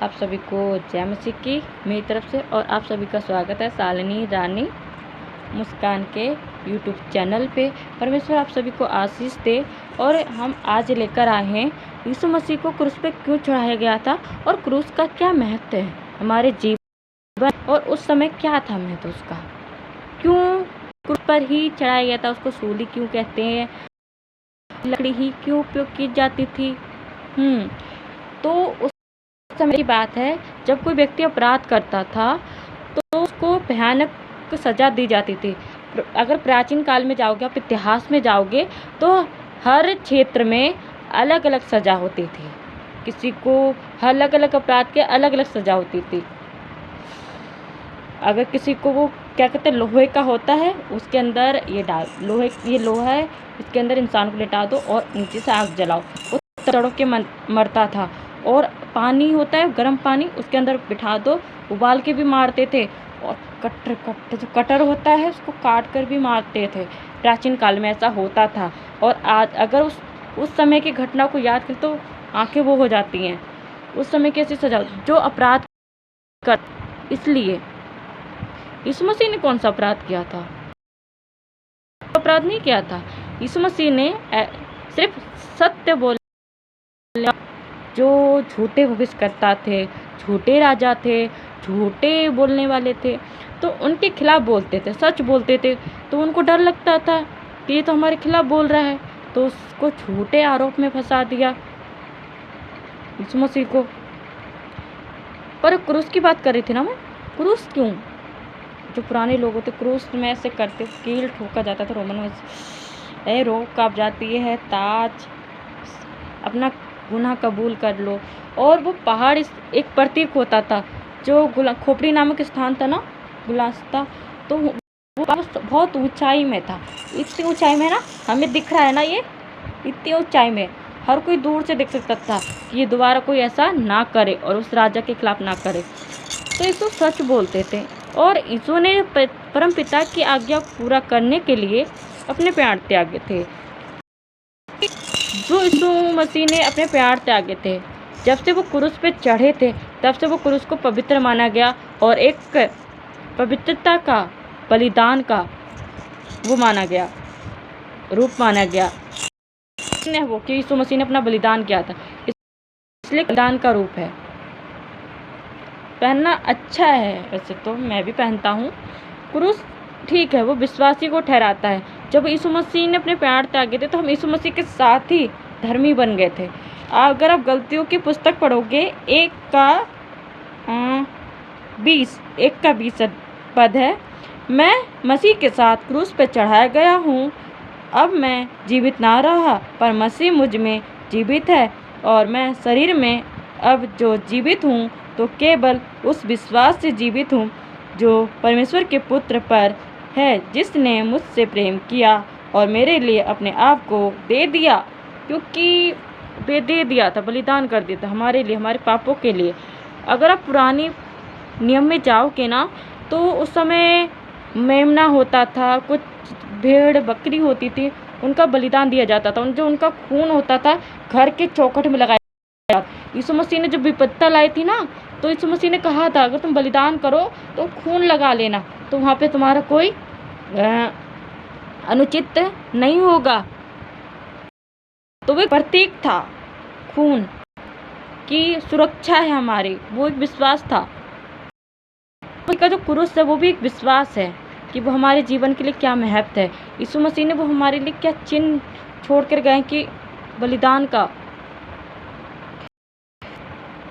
आप सभी को जय मसीह की मेरी तरफ से और आप सभी का स्वागत है शालिनी रानी मुस्कान के यूट्यूब चैनल पे। परमेश्वर आप सभी को आशीष दे। और हम आज लेकर आए हैं यीशु मसीह को क्रूस पे क्यों चढ़ाया गया था और क्रूस का क्या महत्व है हमारे जीवन, और उस समय क्या था महत्व उसका, क्यों क्रूस पर ही चढ़ाया गया था, उसको सूली क्यों कहते हैं, लकड़ी ही क्यों उपयोग की जाती थी। तो उस समय की बात है जब कोई व्यक्ति अपराध करता था तो उसको भयानक सजा दी जाती थी। अगर प्राचीन काल में जाओगे, आप इतिहास में जाओगे तो हर क्षेत्र में अलग अलग सजा होती थी। किसी को अलग अलग अपराध के अलग अलग सजा होती थी। अगर किसी को वो क्या कहते हैं लोहे का होता है, उसके अंदर ये डाल ये लोहा है, इसके अंदर इंसान को लेटा दो और नीचे से आग जलाओ, वो तड़प के मरता था। और पानी होता है गर्म पानी, उसके अंदर बिठा दो, उबाल के भी मारते थे। और जो कटर होता है उसको काट कर भी मारते थे। प्राचीन काल में ऐसा होता था। और आज अगर उस समय की घटना को याद करें तो आंखें वो हो जाती हैं। उस समय कैसी सजा जो अपराध कर, इसलिए यीशु मसीह ने कौन सा अपराध किया था? अपराध नहीं किया था। यीशु मसीह ने सिर्फ सत्य बोला। जो झूठे भविष्य करता थे, झूठे राजा थे, झूठे बोलने वाले थे, तो उनके खिलाफ बोलते थे, सच बोलते थे। तो उनको डर लगता था कि ये तो हमारे खिलाफ बोल रहा है, तो उसको झूठे आरोप में फंसा दिया यीशु मसीह को। पर क्रूस की बात कर रही थी ना मैं। क्रूस क्यों? जो पुराने लोग होते क्रूस में ऐसे करते, कील ठोका जाता था रोमन में, रोक काप जाती है, ताज, अपना गुनाह कबूल कर लो। और वो पहाड़ एक प्रतीक होता था जो खोपड़ी नामक स्थान था ना, गुलास्ता, तो वो बहुत ऊंचाई में था। इतनी ऊंचाई में ना, हमें दिख रहा है ना, ये इतनी ऊंचाई में हर कोई दूर से देख सकता था कि ये दोबारा कोई ऐसा ना करे और उस राजा के खिलाफ ना करे। तो यीशु सच बोलते थे और यीशु ने परम पिता की आज्ञा पूरा करने के लिए अपने प्राण त्यागे थे। जो यीशु मसीह ने अपने प्राण त्यागे थे, जब से वो क्रूस पे चढ़े थे तब से वो क्रूस को पवित्र माना गया और एक पवित्रता का, बलिदान का वो माना गया, रूप माना गया। वो कि यीशु मसीह ने अपना बलिदान किया था, इसलिए बलिदान का रूप है। पहनना अच्छा है, वैसे तो मैं भी पहनता हूँ। क्रूस ठीक है, वो विश्वासी को ठहराता है। जब यीशु मसीह ने अपने प्राण त्यागे थे तो हम यीशु मसीह के साथ ही धर्मी बन गए थे। अगर आप गलतियों की पुस्तक पढ़ोगे, 1 का 20 पद है, मैं मसीह के साथ क्रूस पर चढ़ाया गया हूँ। अब मैं जीवित ना रहा पर मसीह मुझ में जीवित है, और मैं शरीर में अब जो जीवित हूँ तो केवल उस विश्वास से जीवित हूँ जो परमेश्वर के पुत्र पर है, जिसने मुझसे प्रेम किया और मेरे लिए अपने आप को दे दिया। क्योंकि वे दे दिया था, बलिदान कर दिया था हमारे लिए, हमारे पापों के लिए। अगर आप पुरानी नियम में जाओगे ना तो उस समय मेमना होता था, कुछ भेड़ बकरी होती थी, उनका बलिदान दिया जाता था। जो उनका खून होता था घर के चौखट में लगाया जाता। यीशु मसीह ने जब विपत्ता लाई थी ना, तो यीशु मसीह ने कहा था अगर तुम बलिदान करो तो खून लगा लेना, तो वहाँ पे तुम्हारा कोई अनुचित नहीं होगा। तो वो प्रतीक था खून की सुरक्षा है हमारी, वो एक विश्वास था। उनका जो क्रूस है वो भी एक विश्वास है कि वो हमारे जीवन के लिए क्या महत्व है। यीशु मसीह ने वो हमारे लिए क्या चिन्ह छोड़ कर गए कि बलिदान का।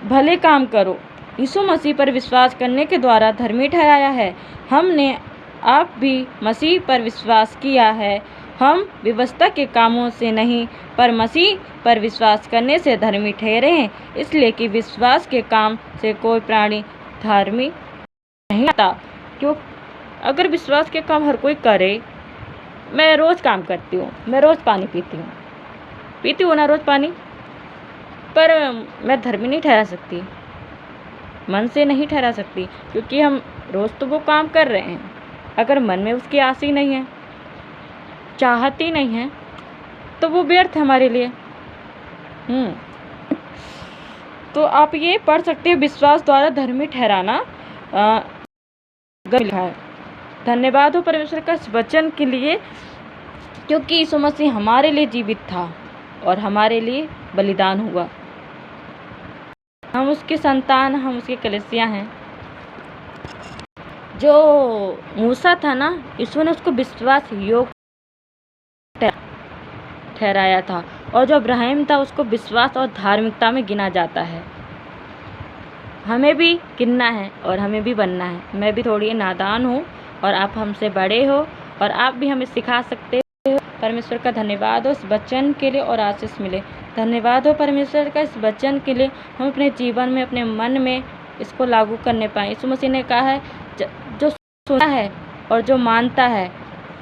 भले काम करो, यीशु मसीह पर विश्वास करने के द्वारा धर्मी ठहराया है। हमने आप भी मसीह पर विश्वास किया है। हम व्यवस्था के कामों से नहीं पर मसीह पर विश्वास करने से धर्मी ठहरे हैं, इसलिए कि विश्वास के काम से कोई प्राणी धर्मी नहीं आता। क्यों? अगर विश्वास के काम हर कोई करे, मैं रोज़ काम करती हूँ, मैं रोज़ पानी पीती हूँ ना, रोज़ पानी, पर मैं धर्मी नहीं ठहरा सकती, मन से नहीं ठहरा सकती, क्योंकि हम रोज़ तो वो काम कर रहे हैं। अगर मन में उसकी आस ही नहीं है, चाहत ही नहीं है, तो वो व्यर्थ है हमारे लिए। तो आप ये पढ़ सकते हैं, विश्वास द्वारा धर्मी ठहराना लिखा है। धन्यवाद हो परमेश्वर का इस वचन के लिए, क्योंकि यीशु मसीह हमारे लिए जीवित था और हमारे लिए बलिदान हुआ। हम उसके संतान, हम उसके कलीसिया हैं। जो मूसा था ना, ईश्वर ने उसको विश्वास योग्य ठहराया था, और जो अब्राहम था उसको विश्वास और धार्मिकता में गिना जाता है। हमें भी गिनना है और हमें भी बनना है। मैं भी थोड़ी नादान हूँ और आप हमसे बड़े हो और आप भी हमें सिखा सकते हो। परमेश्वर का धन्यवाद हो इस वचन के लिए और आशीष मिले। धन्यवाद हो परमेश्वर का इस वचन के लिए, हम अपने जीवन में, अपने मन में इसको लागू करने पाएँ। यीशु मसीह ने कहा है, जो सुना है और जो मानता है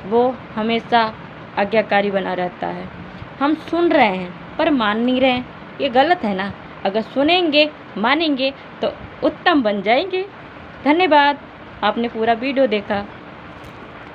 वो हमेशा आज्ञाकारी बना रहता है। हम सुन रहे हैं पर मान नहीं रहे हैं, ये गलत है ना। अगर सुनेंगे, मानेंगे तो उत्तम बन जाएंगे। धन्यवाद, आपने पूरा वीडियो देखा।